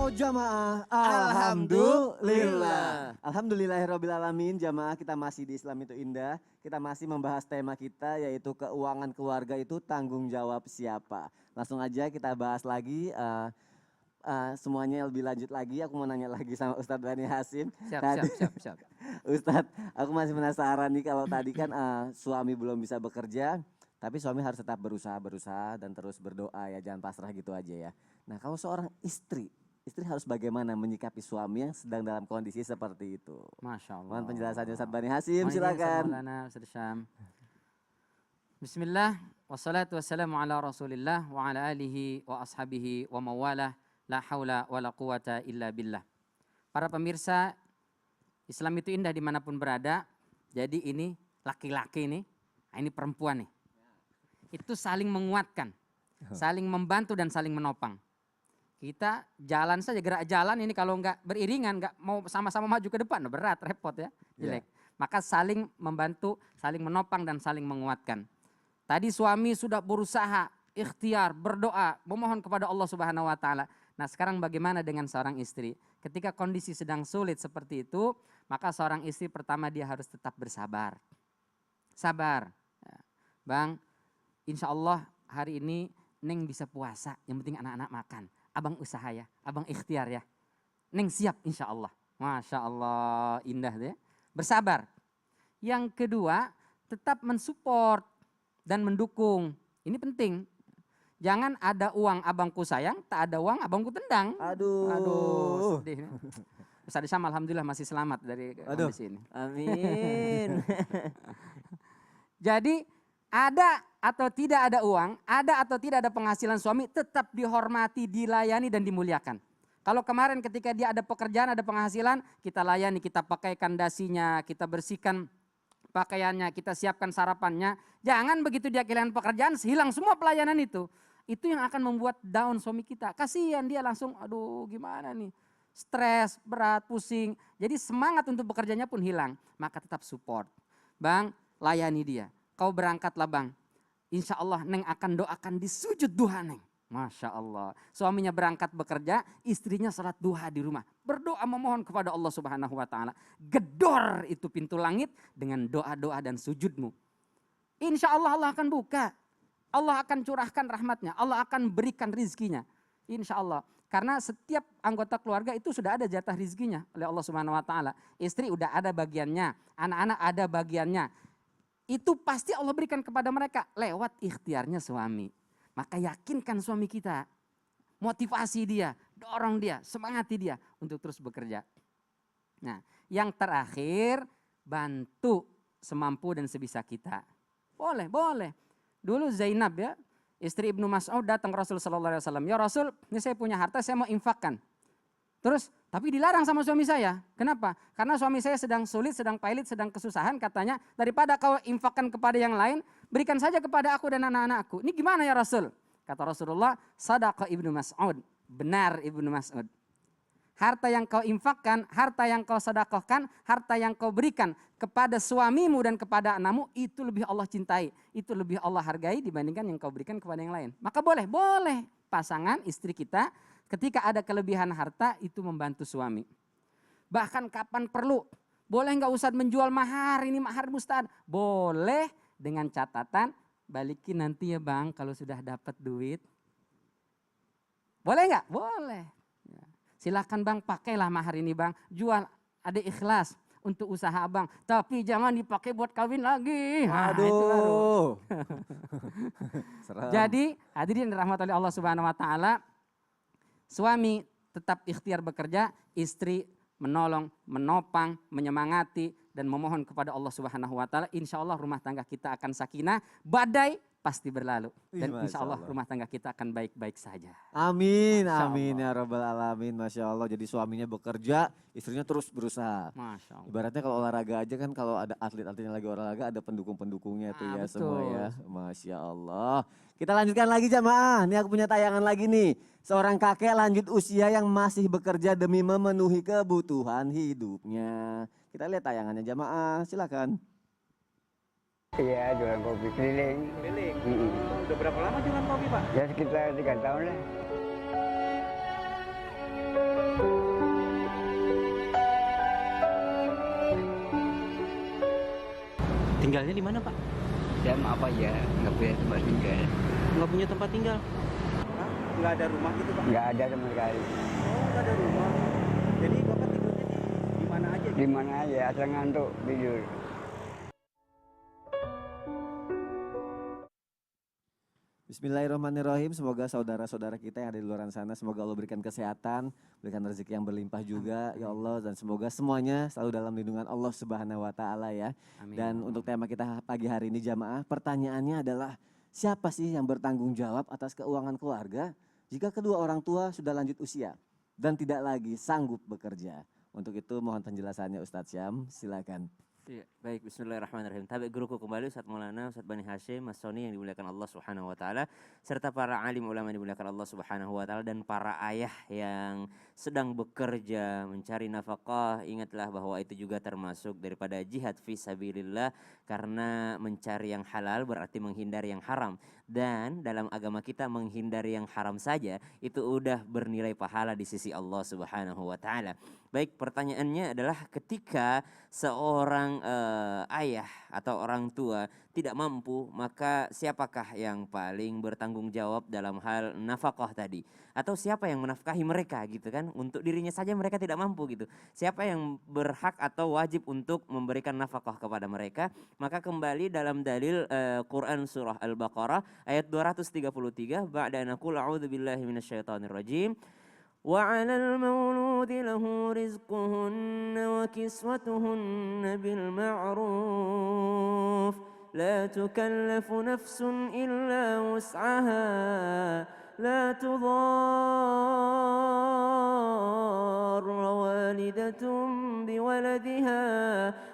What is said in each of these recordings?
Oh jamaah, Alhamdulillahirrabbilalamin. Jamaah, kita masih di Islam itu indah. Kita masih membahas tema kita, yaitu keuangan keluarga itu tanggung jawab siapa. Langsung aja kita bahas lagi, semuanya lebih lanjut lagi. Aku mau nanya lagi sama Ustadz Bani Hasim. Siap. Ustadz, aku masih penasaran nih, kalau tadi kan suami belum bisa bekerja, tapi suami harus tetap berusaha dan terus berdoa ya, jangan pasrah gitu aja ya. Nah, kalau seorang istri harus bagaimana menyikapi suami yang sedang dalam kondisi seperti itu? Masya Allah. Mohon penjelasannya Ustadz Bani Hasim, silakan. Bismillah, wassalatu wassalamu ala rasulillah wa ala alihi wa ashabihi wa mawalah, la hawla wa la quwata illa billah. Para pemirsa, Islam itu indah dimanapun berada. Jadi ini laki-laki nih, ini perempuan nih. Itu saling menguatkan, saling membantu dan saling menopang. Kita jalan saja, gerak jalan ini kalau nggak beriringan, nggak mau sama-sama maju ke depan, berat, repot ya, jelek. Maka saling membantu, saling menopang dan saling menguatkan. Tadi suami sudah berusaha, ikhtiar, berdoa, memohon kepada Allah Subhanahu Wa Taala. Nah, sekarang bagaimana dengan seorang istri? Ketika kondisi sedang sulit seperti itu, maka seorang istri pertama dia harus tetap bersabar. Sabar, Bang. Insya Allah hari ini Neng bisa puasa, yang penting anak-anak makan. Abang usaha ya, abang ikhtiar ya. Neng siap insya Allah. Masya Allah, indah deh. Bersabar. Yang kedua, tetap mensupport dan mendukung. Ini penting. Jangan ada uang abangku sayang, tak ada uang abangku tendang. Aduh, sedih. Ustaz Syam alhamdulillah masih selamat dari kondisi ini. Amin. Jadi ada atau tidak ada uang, ada atau tidak ada penghasilan suami, tetap dihormati, dilayani dan dimuliakan. Kalau kemarin ketika dia ada pekerjaan, ada penghasilan, kita layani, kita pakaikan dasinya, kita bersihkan pakaiannya, kita siapkan sarapannya. Jangan begitu dia kehilangan pekerjaan, hilang semua pelayanan itu. Itu yang akan membuat down suami kita. Kasihan dia langsung, aduh gimana nih. Stres, berat, pusing. Jadi semangat untuk bekerjanya pun hilang. Maka tetap support. Bang, layani dia. Kau berangkatlah bang. Insya Allah Neng akan doakan di sujud duha Neng. Masya Allah. Suaminya berangkat bekerja, istrinya sholat duha di rumah. Berdoa memohon kepada Allah Subhanahu Wa Taala. Gedor itu pintu langit dengan doa-doa dan sujudmu. Insya Allah Allah akan buka. Allah akan curahkan rahmatnya. Allah akan berikan rizkinya. Insya Allah. Karena setiap anggota keluarga itu sudah ada jatah rizkinya oleh Allah Subhanahu Wa Taala. Istri udah ada bagiannya. Anak-anak ada bagiannya. Itu pasti Allah berikan kepada mereka lewat ikhtiarnya suami. Maka yakinkan suami kita, motivasi dia, dorong dia, semangati dia untuk terus bekerja. Nah, yang terakhir, bantu semampu dan sebisa kita. Boleh. Dulu Zainab ya, istri Ibnu Mas'ud datang ke Rasul sallallahu alaihi wasallam. Ya Rasul, ini saya punya harta, saya mau infakkan. Terus, tapi dilarang sama suami saya. Kenapa? Karena suami saya sedang sulit, sedang pailit, sedang kesusahan. Katanya, daripada kau infakkan kepada yang lain, berikan saja kepada aku dan anak-anakku. Ini gimana ya Rasul? Kata Rasulullah, sadaqa Ibnu Mas'ud. Benar Ibnu Mas'ud. Harta yang kau infakkan, harta yang kau sedekahkan, harta yang kau berikan kepada suamimu dan kepada anakmu, itu lebih Allah cintai. Itu lebih Allah hargai dibandingkan yang kau berikan kepada yang lain. Maka boleh pasangan istri kita ketika ada kelebihan harta itu membantu suami. Bahkan kapan perlu. Boleh nggak Ustadz menjual mahar, ini mahar Ustadz? Boleh dengan catatan balikin nanti ya bang kalau sudah dapat duit. Boleh nggak? Boleh. Silahkan bang pakailah mahar ini bang. Jual, ada ikhlas untuk usaha abang. Tapi jangan dipakai buat kawin lagi. Aduh. Itu baru. Jadi hadirin rahmati Allah Subhanahu Wa Taala. Suami tetap ikhtiar bekerja, istri menolong, menopang, menyemangati dan memohon kepada Allah Subhanahu Wa Taala. Insya Allah rumah tangga kita akan sakinah, badai pasti berlalu dan insya Allah rumah tangga kita akan baik-baik saja. Amin, amin ya rabbal alamin. Masya Allah. Jadi suaminya bekerja, istrinya terus berusaha. Masya Allah. Ibaratnya kalau olahraga aja kan, kalau ada atlet-atlet yang lagi olahraga ada pendukung-pendukungnya tuh ya, betul. semua ya. Masya Allah. Kita lanjutkan lagi jamaah. Ini aku punya tayangan lagi nih. Seorang kakek lanjut usia yang masih bekerja demi memenuhi kebutuhan hidupnya. Kita lihat tayangannya jamaah, silakan. Iya, jualan kopi keliling. Keliling? Udah berapa lama jualan kopi Pak? Ya sekitar 3 tahun lah. Tinggalnya di mana, Pak? Saya maaf aja, nggak punya tempat tinggal. Nggak punya tempat tinggal. Nggak ada rumah gitu Pak? Nggak ada sama sekali. Oh, nggak ada rumah. Jadi Bapak tidurnya di mana aja? Di mana aja, asal ngantuk tidur. Bismillahirrahmanirrahim. Semoga saudara-saudara kita yang ada di luar sana, semoga Allah berikan kesehatan, berikan rezeki yang berlimpah juga, ya Allah, dan semoga semuanya selalu dalam lindungan Allah Subhanahu wa taala ya. Amin. Dan untuk tema kita pagi hari ini jamaah, pertanyaannya adalah siapa sih yang bertanggung jawab atas keuangan keluarga jika kedua orang tua sudah lanjut usia dan tidak lagi sanggup bekerja? Untuk itu mohon penjelasannya Ustadz Syam, silakan. Iya, baik, bismillahirrahmanirrahim. Tabi guruku kembali Ustaz Maulana, Ustaz Bani Hashim, Mas Soni yang dimuliakan Allah Subhanahu wa taala, serta para alim ulama yang dimuliakan Allah Subhanahu wa taala, dan para ayah yang sedang bekerja mencari nafkah. Ingatlah bahwa itu juga termasuk daripada jihad fi sabilillah, karena mencari yang halal berarti menghindari yang haram. Dan dalam agama kita menghindari yang haram saja itu udah bernilai pahala di sisi Allah Subhanahu wa taala. Baik, pertanyaannya adalah ketika seorang ayah atau orang tua tidak mampu, maka siapakah yang paling bertanggung jawab dalam hal nafkah tadi? Atau siapa yang menafkahi mereka gitu kan? Untuk dirinya saja mereka tidak mampu gitu. Siapa yang berhak atau wajib untuk memberikan nafkah kepada mereka? Maka kembali dalam dalil Quran surah Al-Baqarah ayat 233, ba'da an aqul a'udzubillahi minasyaitonir rajim. وعلى المولود له رزقهن وكسوتهن بالمعروف لا تكلف نفس إلا وسعها لا تضار والدة بولدها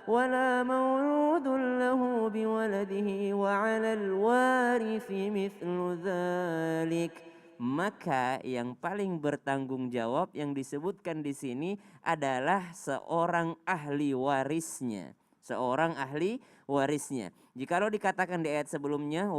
ولا مولود له بولده وعلى الوارث مثل ذلك. Maka yang paling bertanggung jawab yang disebutkan di sini adalah seorang ahli warisnya. Seorang ahli warisnya. Jikalau dikatakan di ayat sebelumnya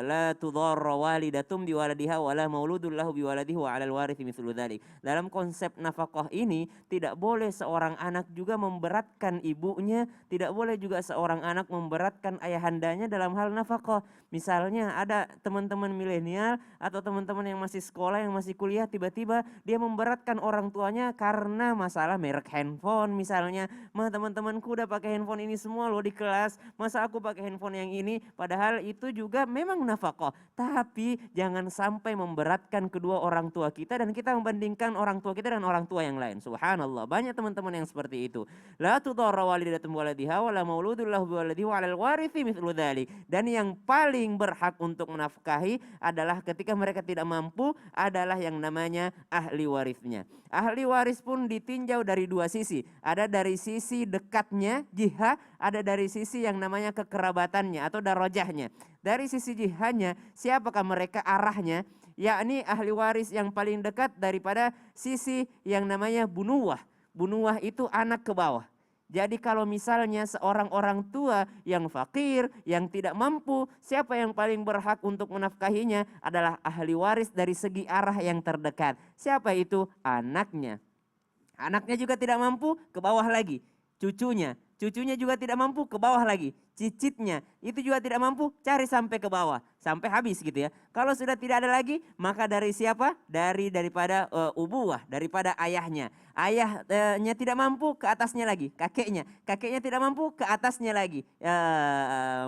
la tudharra walidatum biwaladiha wala mauludun lahu biwaladihi wa 'alal warithi mithlu dzalik. Dalam konsep nafkah ini tidak boleh seorang anak juga memberatkan ibunya, tidak boleh juga seorang anak memberatkan ayahandanya dalam hal nafkah. Misalnya ada teman-teman milenial atau teman-teman yang masih sekolah, yang masih kuliah, tiba-tiba dia memberatkan orang tuanya karena masalah merek handphone misalnya. Mah, teman-temanku udah pakai handphone ini semua loh di kelas, masa aku pakai handphone yang ini? Padahal itu juga memang nafkah, tapi jangan sampai memberatkan kedua orang tua kita dan kita membandingkan orang tua kita dengan orang tua yang lain. Subhanallah, banyak teman-teman yang seperti itu. La tudarra walidatun waladiha wala mauludun lahu biwaladihi wa 'alal warithi mithlu dzalik. Dan yang paling berhak untuk menafkahi adalah ketika mereka tidak mampu adalah yang namanya ahli warisnya. Ahli waris pun ditinjau dari dua sisi. Ada dari sisi dekatnya, jihah, ada dari sisi yang namanya kekerabatannya atau darajahnya. Dari sisi jihahnya, siapakah mereka arahnya? Yakni ahli waris yang paling dekat daripada sisi yang namanya bunuwah. Bunuwah itu anak ke bawah. Jadi kalau misalnya seorang orang tua yang fakir, yang tidak mampu, siapa yang paling berhak untuk menafkahinya adalah ahli waris dari segi arah yang terdekat. Siapa itu? Anaknya. Anaknya juga tidak mampu, ke bawah lagi. Cucunya. Cucunya juga tidak mampu, ke bawah lagi. Cicitnya itu juga tidak mampu, cari sampai ke bawah, sampai habis gitu ya. Kalau sudah tidak ada lagi, maka dari siapa? Daripada ubuwah, daripada ayahnya. Ayahnya tidak mampu, ke atasnya lagi, kakeknya. Kakeknya tidak mampu, ke atasnya lagi.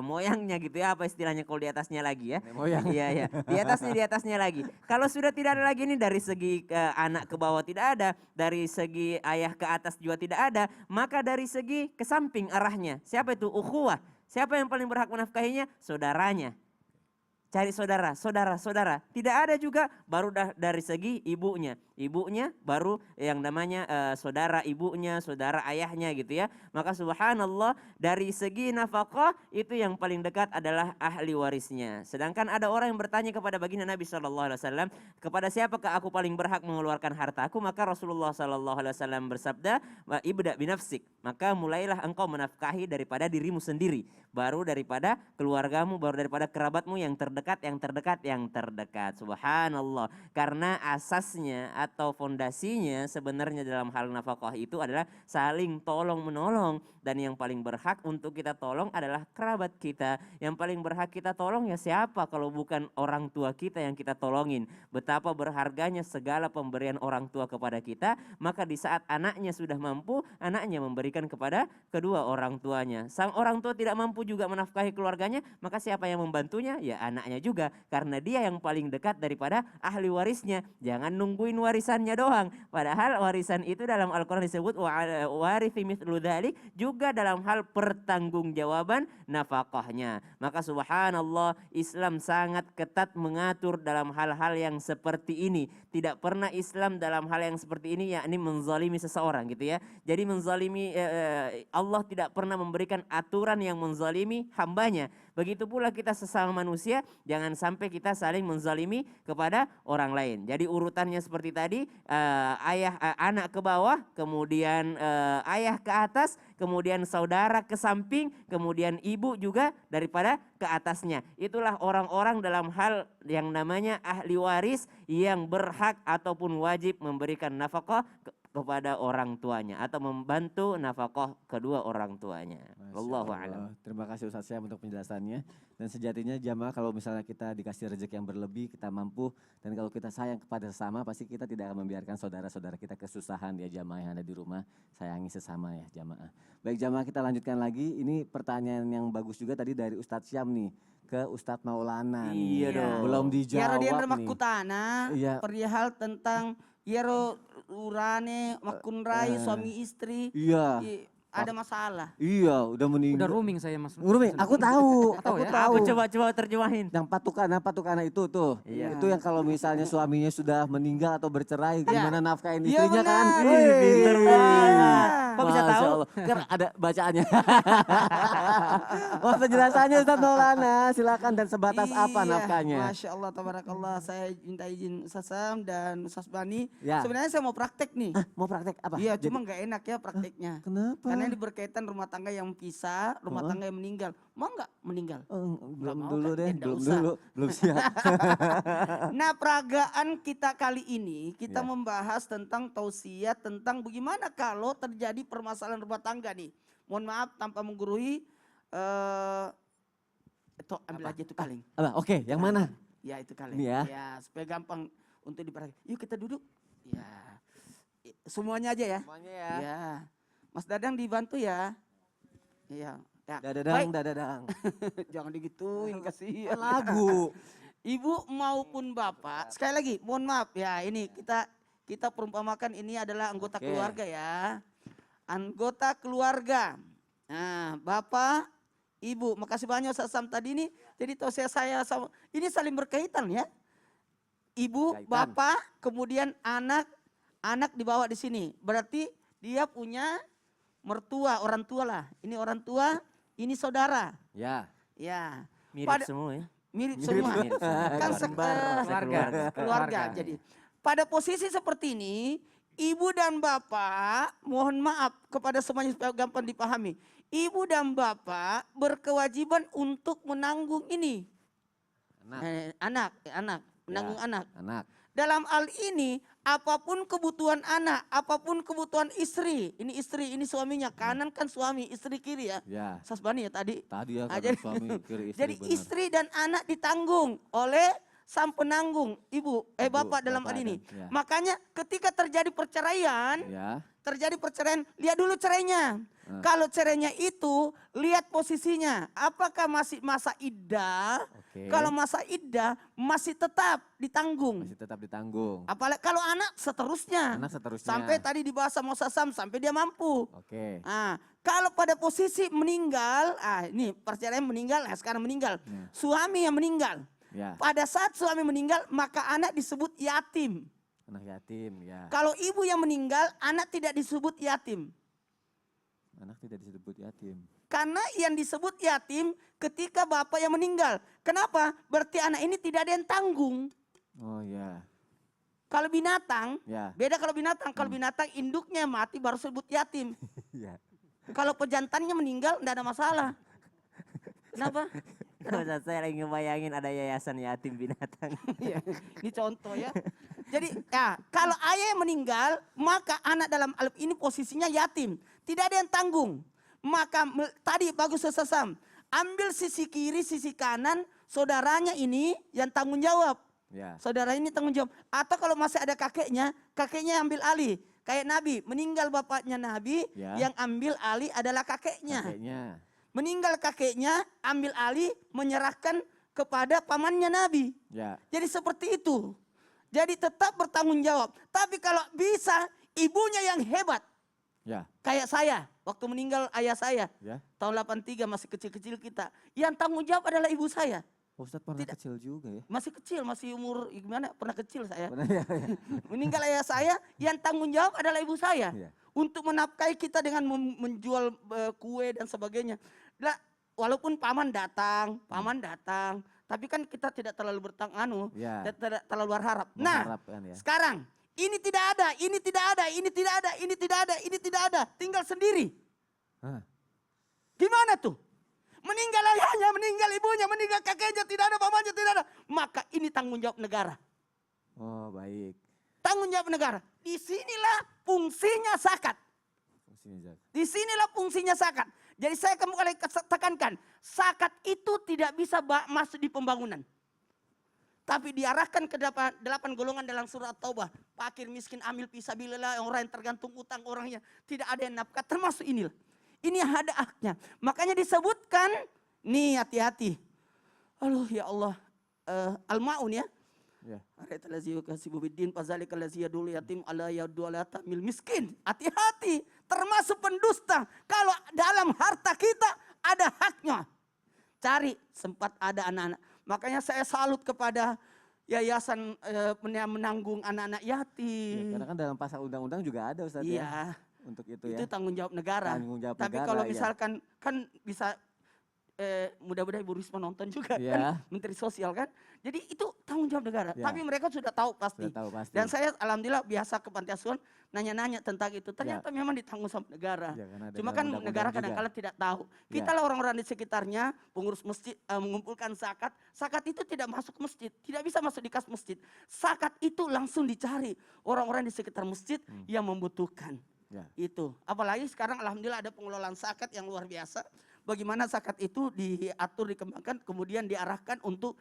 Moyangnya gitu ya, apa istilahnya kalau di atasnya lagi ya? Moyang. Iya, iya. Di atasnya lagi. Kalau sudah tidak ada lagi ini dari segi anak ke bawah tidak ada, dari segi ayah ke atas juga tidak ada, maka dari segi ke samping arahnya. Siapa itu? Ukhuwah. Siapa yang paling berhak menafkahinya? Saudaranya. Cari saudara. Tidak ada juga, baru dari segi ibunya. Ibunya baru yang namanya saudara ibunya, saudara ayahnya gitu ya. Maka subhanallah, dari segi nafkah itu yang paling dekat adalah ahli warisnya. Sedangkan ada orang yang bertanya kepada baginda Nabi SAW, kepada siapakah aku paling berhak mengeluarkan hartaku? Maka Rasulullah SAW bersabda, ibda binafsik. Maka mulailah engkau menafkahi daripada dirimu sendiri. baru daripada keluargamu, baru daripada kerabatmu yang terdekat, yang terdekat, yang terdekat. Subhanallah. Karena asasnya atau fondasinya sebenarnya dalam hal nafkah itu adalah saling tolong menolong, dan yang paling berhak untuk kita tolong adalah kerabat kita. Yang paling berhak kita tolong ya siapa kalau bukan orang tua kita yang kita tolongin. Betapa berharganya segala pemberian orang tua kepada kita, maka di saat anaknya sudah mampu, anaknya memberikan kepada kedua orang tuanya. Sang orang tua tidak mampu juga menafkahi keluarganya, maka siapa yang membantunya? Ya anaknya juga, karena dia yang paling dekat daripada ahli warisnya. Jangan nungguin warisannya doang. Padahal warisan itu dalam Al-Quran disebut warithi mithlu dzalik, juga dalam hal pertanggungjawaban nafkahnya. Maka subhanallah, Islam sangat ketat mengatur dalam hal-hal yang seperti ini. Tidak pernah Islam dalam hal yang seperti ini yakni menzalimi seseorang gitu ya. Jadi menzalimi Allah tidak pernah memberikan aturan yang menzalimi hambanya. Begitu pula kita sesama manusia, jangan sampai kita saling menzalimi kepada orang lain. Jadi urutannya seperti tadi, anak ke bawah, kemudian ayah ke atas, kemudian saudara ke samping, kemudian ibu juga daripada ke atasnya. Itulah orang-orang dalam hal yang namanya ahli waris yang berhak ataupun wajib memberikan nafkah kepada orang tuanya atau membantu nafkah kedua orang tuanya. Wallahu a'lam. Terima kasih Ustaz Syam untuk penjelasannya. Dan sejatinya jamaah kalau misalnya kita dikasih rezeki yang berlebih, kita mampu, dan kalau kita sayang kepada sesama, pasti kita tidak akan membiarkan saudara-saudara kita kesusahan ya jamaah yang ada di rumah. Sayangi sesama ya jamaah. Baik jamaah, kita lanjutkan lagi. Ini pertanyaan yang bagus juga tadi dari Ustadz Syam nih ke Ustadz Maulana. Iya dong. Belum Ya dijawab Rodian nih. Makutana Iya. perihal tentang Yero urane makunrai suami istri. Iya. Ada masalah. Iya, udah meninggal. Udah rooming saya Mas. Rumi, aku tahu. Tahu Aku ya? tahu. Aku coba terjemahin. Yang patukana itu tuh. Iya. Itu yang kalau misalnya suaminya sudah meninggal atau bercerai, gimana nafkahin Iya, istrinya kan? benar. Wih, Pinter banget. Kok bisa Masya tahu? Allah. Kan ada bacaannya. Oh, penjelasannya Ustaz Maulana, silakan, dan sebatas apa Iya, nafkahnya? Masya Allah, tabarakallah. Saya minta izin Ustaz Sam dan Ustaz Bani. Ya. Sebenarnya saya mau praktek nih. Mau praktek apa? Iya, Jadi- cuma nggak enak ya prakteknya. Kenapa? Karena ini berkaitan rumah tangga yang pisah, rumah tangga yang meninggal. Mau nggak meninggal? Belum mau dulu kan? deh, Nggak belum usah. dulu, belum siap. Nah, peragaan kita kali ini kita Ya. membahas tentang tausiah, tentang bagaimana kalau terjadi permasalahan rumah tangga nih. Mohon maaf tanpa menggurui. Itu ambil aja itu kaleng. Apa? Oke, yang mana? Ya itu kaleng. Ini ya. Ya supaya gampang untuk diperhatikan. Yuk kita duduk. Ya semuanya aja ya. Semuanya ya. Ya. Mas Dadang dibantu ya. Iya. Ya. Dadadang, Baik. dadadang. Jangan digituin kasihan. Lagu. Ibu maupun bapak, sekali lagi mohon maaf ya, ini kita perumpamakan ini adalah anggota Oke. keluarga ya. Anggota keluarga. Nah, bapak, ibu, makasih banyak Ustaz Sam tadi nih. Jadi tausiah saya sama ini saling berkaitan ya. Ibu, Berkaitan. bapak, kemudian anak dibawa di sini. Berarti dia punya mertua, orang tua lah. Ini orang tua, ini saudara. Ya. Ya. Mirip Pada- semua ya. Mirip semua. Mirip semua. Kan Keluarga. keluarga. Jadi pada posisi seperti ini, ibu dan bapak, mohon maaf kepada semuanya supaya gampang dipahami. Ibu dan bapak berkewajiban untuk menanggung ini. Anak. Anak, menanggung Ya. anak. Anak. Dalam hal ini, apapun kebutuhan anak, apapun kebutuhan istri, ini suaminya, kanan kan suami, istri kiri ya. Ya. Sasbani ya tadi. Tadi ya Ah, kata jadi- suami kiri istri. Jadi benar. istri dan anak ditanggung oleh sang penanggung, Ibu, bapak dalam hal bapak ini. dan- ya. Makanya ketika terjadi perceraian, Ya. lihat dulu cerainya. Ah. Kalau cerainya itu, lihat posisinya. Apakah masih masa iddah? Oke. Kalau masa iddah masih tetap ditanggung. Masih tetap ditanggung. Apalagi kalau anak seterusnya. Anak seterusnya. Sampai tadi dibahas sama Ustaz Sam, sampai dia mampu. Oke. Nah, kalau pada posisi meninggal, ini perceraian meninggal, sekarang meninggal. Ya. Suami yang meninggal. Ya. Pada saat suami meninggal, maka anak disebut yatim. Anak yatim, ya. Kalau ibu yang meninggal, anak tidak disebut yatim. Anak tidak disebut yatim. Karena yang disebut yatim ketika bapak yang meninggal. Kenapa? Berarti anak ini tidak ada yang tanggung. Oh ya. Kalau binatang, Ya. beda kalau binatang. Kalau binatang induknya mati baru sebut yatim. Ya. Kalau pejantannya meninggal, tidak ada masalah. Kenapa? Ustaz, saya lagi ngebayangin ada yayasan yatim binatang. Iya, ini contoh ya. Jadi ya, kalau ayah yang meninggal, maka anak dalam alif ini posisinya yatim. Tidak ada yang tanggung. Maka tadi bagus Ustaz Sam. Ambil sisi kiri, sisi kanan, saudaranya ini yang tanggung jawab. Ya. Saudara ini tanggung jawab. Atau kalau masih ada kakeknya ambil alih. Kayak Nabi, meninggal bapaknya Nabi, Ya. yang ambil alih adalah kakeknya. Kakeknya. Meninggal kakeknya, ambil alih, menyerahkan kepada pamannya Nabi. Ya. Jadi seperti itu. Jadi tetap bertanggung jawab. Tapi kalau bisa ibunya yang hebat. Ya. Kayak saya, waktu meninggal ayah saya. Ya. Tahun 83 masih kecil-kecil kita. Yang tanggung jawab adalah ibu saya. Oh, Ustadz pernah Tidak. kecil juga ya. Masih kecil, masih umur gimana? Pernah kecil saya. Pernah ya. Ya. Meninggal ayah saya, yang tanggung jawab adalah ibu saya. Iya. Untuk menafkahi kita dengan menjual kue dan sebagainya. Nah, walaupun paman datang, tapi kan kita tidak terlalu Ya. tidak terlalu berharap. Nah, Mengharapkan ya. sekarang ini tidak ada, ini tidak ada, ini tidak ada, ini tidak ada, ini tidak ada, tinggal sendiri. Hah. Gimana tuh? Meninggal ayahnya, meninggal ibunya, meninggal kakeknya, tidak ada pamannya, tidak ada. Maka ini tanggung jawab negara. Oh, baik. Tanggung jawab negara. Disinilah fungsinya zakat. Fungsinya zakat. Disinilah fungsinya zakat. Jadi saya kembali tekankan, zakat itu tidak bisa masuk di pembangunan. Tapi diarahkan ke 8 golongan dalam surat Taubah. Fakir, miskin, amil, fisabilillah, orang yang tergantung utang orangnya. Tidak ada yang nafkah, termasuk inilah. Ini ada haknya. Makanya disebutkan, nih hati-hati. Aduh ya Allah. Al-Ma'un ya. Ya. Araitalazi yukasibu biddin fazalika allazi yadul yatim ala yadu ala tamil miskin. Hati-hati, termasuk pendusta. Kalau dalam harta kita ada haknya. Cari, sempat ada anak-anak. Makanya saya salut kepada yayasan menanggung anak-anak Ya, yatim. karena kan dalam pasal undang-undang juga ada Ustadz ya. Iya, Untuk itu itu ya. tanggung jawab negara. Tanggung jawab Tapi negara, kalau ya. misalkan kan bisa mudah-mudahan Ibu Risma nonton juga Iya. kan, Menteri Sosial kan. Jadi itu tanggung jawab negara. Ya. Tapi mereka sudah tahu pasti. Sudah tahu pasti. Dan saya alhamdulillah biasa ke panti asuhan nanya-nanya tentang itu. Ternyata memang ditanggung sama negara. Ya, karena ada Cuma dalam kan undang-undang negara juga. kadang-kadang tidak tahu. Kita Ya. lah orang-orang di sekitarnya, pengurus masjid mengumpulkan zakat. Zakat itu tidak masuk ke masjid, tidak bisa masuk di kas masjid. Zakat itu langsung dicari orang-orang di sekitar masjid yang membutuhkan. Ya. Itu. Apalagi sekarang alhamdulillah ada pengelolaan zakat yang luar biasa. Bagaimana zakat itu diatur, dikembangkan, kemudian diarahkan untuk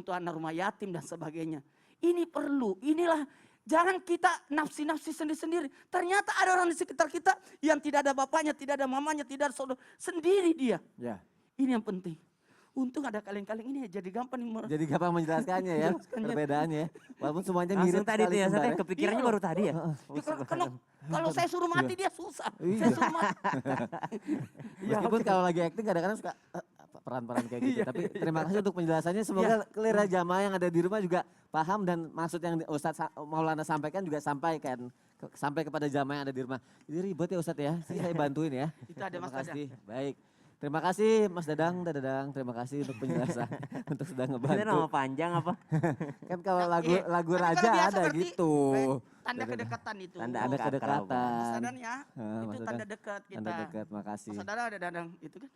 anak rumah yatim dan sebagainya. Ini perlu, inilah jangan kita nafsi-nafsi sendiri-sendiri. Ternyata ada orang di sekitar kita yang tidak ada bapaknya, tidak ada mamanya, tidak ada saudara, sendiri dia. Ya. Ini yang penting. Untung ada kaleng-kaleng ini jadi gampang. Jadi gampang menjelaskannya ya, perbedaannya ya. Walaupun semuanya mirip Langsung tadi sekali tuh ya, kembar saya ya. kepikirannya Iya. baru tadi ya. Kalau saya suruh mati dia susah. Iya. Saya suruh mati. Meskipun kalau lagi acting kadang-kadang suka peran-peran kayak gitu. Tapi terima kasih untuk penjelasannya. Semoga clear ya, jamaah yang ada di rumah juga paham dan maksud yang Ustadz Maulana sampaikan juga sampai kepada jamaah yang ada di rumah. Jadi ribet ya Ustadz ya, saya bantuin ya. Itu ada Terima Mas Dadang. kasih. Baik. Terima kasih Mas Dadang, terima kasih untuk penjelasan, untuk sudah Itu ngebantu. nama panjang apa? Kan kalau Nah, lagu iya. lagu Tapi kalau raja biasa ada berarti, gitu. Tanda kedekatan itu. Tanda Ada akrab. kedekatan. Sadarnya, Ah, itu Mas tanda Dadang. dekat kita. Tanda dekat, makasih. Mas Saudara ada dadang itu kan.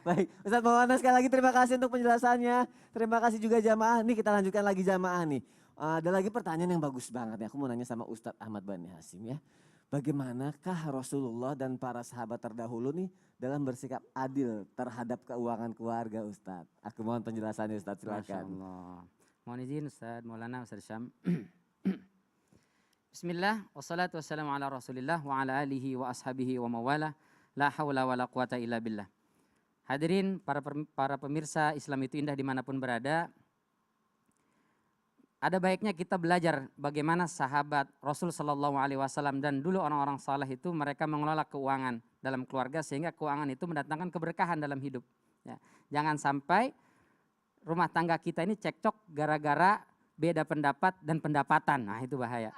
Baik, Ustadz Maulana sekali lagi terima kasih untuk penjelasannya. Terima kasih juga jamaah. Nih kita lanjutkan lagi jamaah nih. Ada lagi pertanyaan yang bagus banget nih. Aku mau nanya sama Ustadz Ahmad Bani Hasim ya. Bagaimanakah Rasulullah dan para sahabat terdahulu nih dalam bersikap adil terhadap keuangan keluarga Ustadz? Aku mohon penjelasannya Ustadz, Masya silakan. Allah. Mohon izin Ustaz Maulana Ustaz Syam. Bismillah, wassalatu wassalamu ala rasulillah wa ala alihi wa ashabihi wa mawala. La hawla wa la quwata illa billah. Hadirin para pemirsa Islam itu indah dimanapun berada. Ada baiknya kita belajar bagaimana sahabat Rasul Sallallahu Alaihi Wasallam dan dulu orang-orang saleh itu mereka mengelola keuangan dalam keluarga sehingga keuangan itu mendatangkan keberkahan dalam hidup. Ya. Jangan sampai rumah tangga kita ini cekcok gara-gara beda pendapat dan pendapatan. Nah itu bahaya.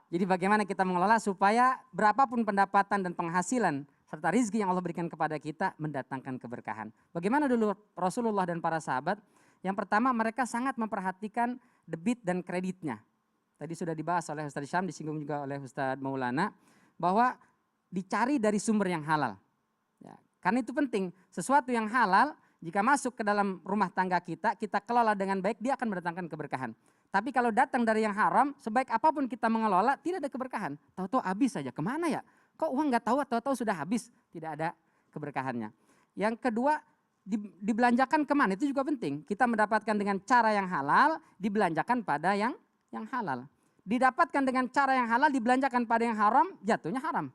Jadi bagaimana kita mengelola supaya berapapun pendapatan dan penghasilan serta rizki yang Allah berikan kepada kita mendatangkan keberkahan. Bagaimana dulu Rasulullah dan para sahabat? Yang pertama mereka sangat memperhatikan debit dan kreditnya. Tadi sudah dibahas oleh Ustaz Syam, disinggung juga oleh Ustaz Maulana. Bahwa dicari dari sumber yang halal. Ya, Karena itu penting, sesuatu yang halal jika masuk ke dalam rumah tangga kita, kita kelola dengan baik, dia akan mendatangkan keberkahan. Tapi kalau datang dari yang haram, sebaik apapun kita mengelola, tidak ada keberkahan. Tahu-tahu habis saja, kemana ya? Kok uang nggak tahu, tahu-tahu sudah habis, tidak ada keberkahannya. Yang kedua, dibelanjakan kemana, itu juga penting. Kita mendapatkan dengan cara yang halal, dibelanjakan pada yang halal. Didapatkan dengan cara yang halal, dibelanjakan pada yang haram, jatuhnya haram.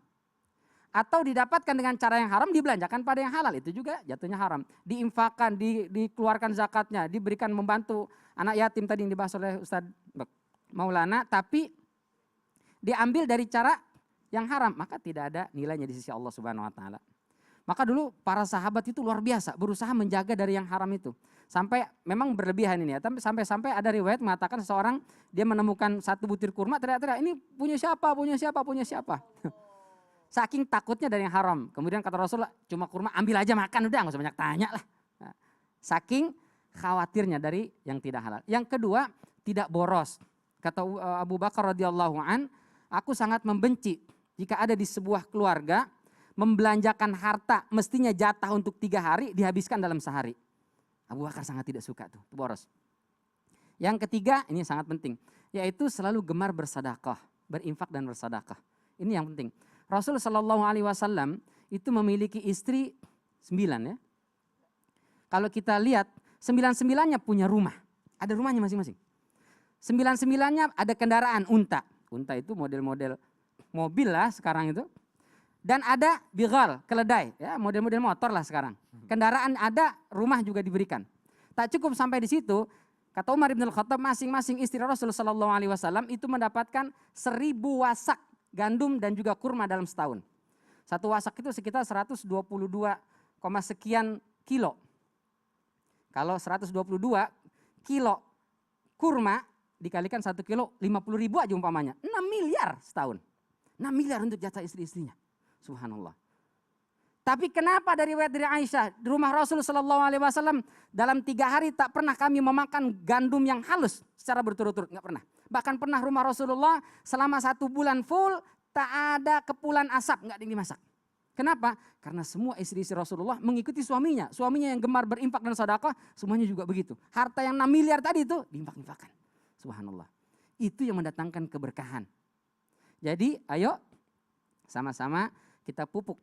Atau didapatkan dengan cara yang haram, dibelanjakan pada yang halal, itu juga jatuhnya haram. Diinfakkan, dikeluarkan zakatnya, diberikan membantu anak yatim tadi yang dibahas oleh Ustadz Maulana, tapi diambil dari cara yang haram, maka tidak ada nilainya di sisi Allah Subhanahu wa taala. Maka dulu para sahabat itu luar biasa berusaha menjaga dari yang haram itu. Sampai memang berlebihan ini ya, tapi sampai ada riwayat mengatakan seseorang dia menemukan satu butir kurma, teriak-teriak, ini punya siapa, punya siapa, punya siapa. Saking takutnya dari yang haram. Kemudian kata Rasulullah, cuma kurma ambil aja makan, udah gak usah banyak tanya lah. Nah, saking khawatirnya dari yang tidak halal. Yang kedua, tidak boros. Kata Abu Bakar radhiyallahu an, aku sangat membenci jika ada di sebuah keluarga membelanjakan harta mestinya jatah untuk 3 hari dihabiskan dalam sehari. Abu Bakar sangat tidak suka tuh, boros. Yang ketiga, ini sangat penting, yaitu selalu gemar bersedekah, berinfak dan bersedekah. Ini yang penting. Rasul Shallallahu Alaihi Wasallam itu memiliki istri 9 ya. Kalau kita lihat 9-9-nya punya rumah, ada rumahnya masing-masing. 9-9-nya ada kendaraan unta. Unta itu model-model mobil lah sekarang itu. Dan ada bighal, keledai, ya model-model motor lah sekarang. Kendaraan ada, rumah juga diberikan. Tak cukup sampai di situ, kata Umar bin Al-Khattab, masing-masing istri Rasul Shallallahu Alaihi Wasallam itu mendapatkan 1000 wasak gandum dan juga kurma dalam setahun. Satu wasak itu sekitar 122, sekian kilo. Kalau 122 kilo kurma dikalikan 1 kilo 50.000 aja umpamanya. 6 miliar setahun. 6 miliar untuk jatah istri-istrinya. Subhanallah. Tapi kenapa dari riwayat dari Aisyah, di rumah Rasul Shallallahu Alaihi Wasallam dalam 3 hari tak pernah kami memakan gandum yang halus secara berturut-turut, nggak pernah. Bahkan pernah rumah Rasulullah selama 1 bulan full tak ada kepulan asap, nggak dimasak. Kenapa? Karena semua istri-istri Rasulullah mengikuti suaminya. Suaminya yang gemar berinfak dan sedekah, semuanya juga begitu. Harta yang 6 miliar tadi itu diinfak-infakkan. Subhanallah. Itu yang mendatangkan keberkahan. Jadi ayo sama-sama kita pupuk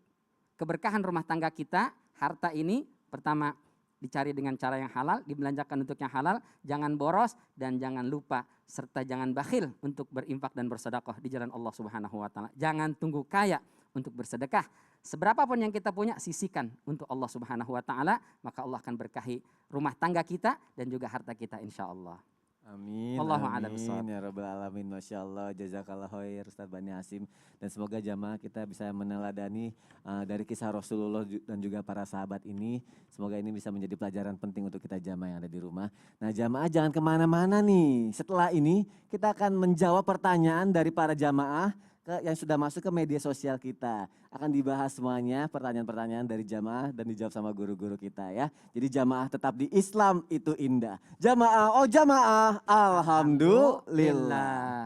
keberkahan rumah tangga kita. Harta ini pertama dicari dengan cara yang halal, dibelanjakan untuk yang halal, jangan boros dan jangan lupa serta jangan bakhil untuk berinfak dan bersedekah di jalan Allah Subhanahu wa taala. Jangan tunggu kaya untuk bersedekah. Seberapapun yang kita punya sisihkan untuk Allah Subhanahu wa taala, maka Allah akan berkahi rumah tangga kita dan juga harta kita insyaallah. Amin, Wallahu a'lam amin bishawab. ya rabbal alamin, masya Allah, jazakallah khair Ustadz Bani Hasim. Dan semoga jamaah kita bisa meneladani dari kisah Rasulullah dan juga para sahabat ini. Semoga ini bisa menjadi pelajaran penting untuk kita jamaah yang ada di rumah. Nah jamaah jangan kemana-mana nih. Setelah ini kita akan menjawab pertanyaan dari para jamaah yang sudah masuk ke media sosial kita. Akan dibahas semuanya pertanyaan-pertanyaan dari jamaah dan dijawab sama guru-guru kita ya. Jadi jamaah tetap di Islam itu indah. Jamaah, oh jamaah, alhamdulillah.